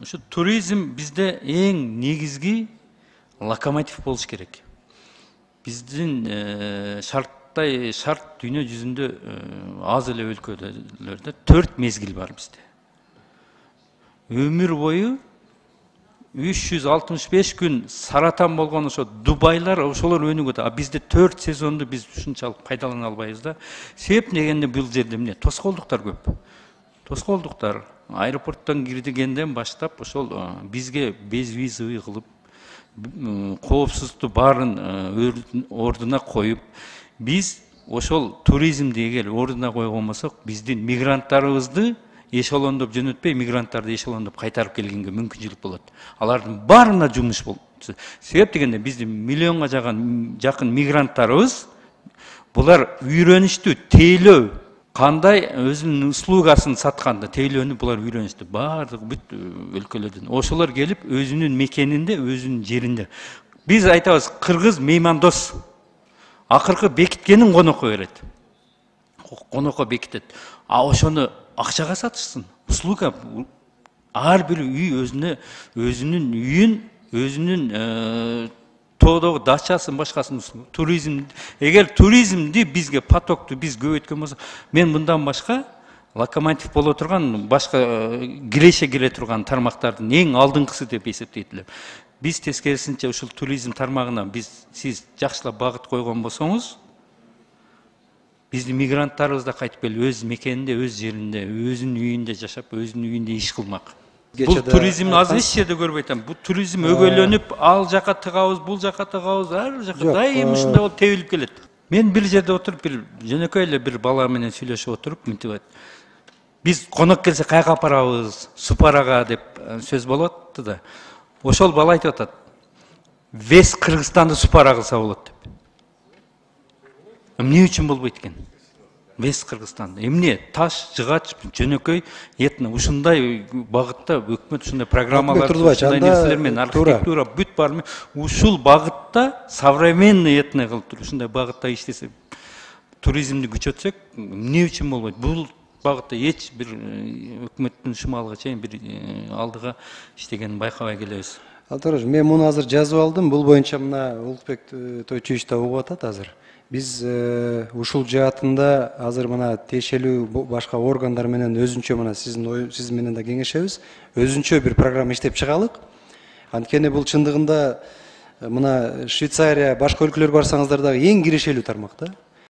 Ушу туризм бизде эң негизги локомотив болуш керек. Биздин шарт дүйнө жүзүндө аз эле өлкөлөрдө 4 мезгил бар бизде. Өмүр бою 365 күн саратан болгон ошо Дубайлар ошолор өнүгөт. А бизде 4 сезонду биз ушунчалык пайдалана албайбыз да. Себеп дегенде бул жерде эмне? Тоскоолдуктар көп. Тоскоолдуктар аэропорттон кирдигенден баштап ошол бизге безвизовый кылып, коопсуздукту баарын ордуна коюп, биз ошол туризмди эгер ордуна койгон болсок, биздин мигранттарыбызды эшелондоп жөнөтпөй, мигранттарды эшелондоп кайтарып келгенге мүмкүнчүлүк болот. Алардын баарына жумуш болот. Себеп дегенде биздин миллионго жакын мигранттарыбыз, булар үйрөнүштү, тейлөө, кандай өзүнүн услугасын сатканды, тейлөөнү булар үйрөнүштү. Баардык бүт өлкөлөрдөн. Ошолор келип өзүнүн мекенинде, өзүнүн жеринде. Биз айтабыз, кыргыз меймандос. Акыркы бекиткенин конокко берет. Конокко бекитет. А ошону акчага сатышсын. Услуга ар бир үй өзүнүн үйүн, өзүнүн тоодогу дачасын, башкасын. Туризм, эгер туризмди бизге потокту биз көбөйткөн болсок, мен мындан башка локомотив боло турган, башка киреше келе турган тармактардын эң алдыңкысы деп эсептейт элем. Биз тескерисинче ушул туризм тармагына сиз жакшылап багыт койгон болсоңуз, биздин мигранттарыбыз да кайтып келип өз мекенинде, өз жеринде, өзүнүн үйүндө жашап, өзүнүн үйүндө иш кылмак. Бул туризм аз эч жерде көрбөй атам. Бул туризм өгөлөнүп, ал жака тыгабыз, бул жака тыгабыз, ар жака дайым ушундай болуп тебилип келет. Мен бир жерде отуруп, бир жөнөкөй эле бир бала менен сүйлөшүп отуруп, мынтип айт. Биз конок келсе кайга апарабыз, Супарага деп сөз болуп атты да. Ошол бала айтып атат. Вес Кыргызстанды Супара кылса болот деп. Эмне үчүн болбойт экен? Вес Кыргызстанды. Эмне таш, жыгач, жөнөкөй, этно ушундай багытта өкмөт ушундай программалар, ушундай нерселер менен архитектура бүт бар. Ушул багытта современный этно кылып туруп, ушундай багытта иштесе, туризмди күчөтсөк, эмне үчүн болбойт? Бул багытта эч бир өкмөттүн шымалга чейин бир алдыга иштегенин байкабай келебиз. Алтараш, мен муну азыр жазып алдым. Бул боюнча мына Улукбек Тойчуевич да угуп атат азыр. Биз ушул жаатында азыр мына тиешелүү башка органдар менен өзүнчө мына сиз менен да кеңешебиз. Өзүнчө бир программа иштеп чыгалык. Анткени бул чындыгында мына Швейцария, башка өлкөлөргө барсаңыздар дагы эң кирешелүү тармак да.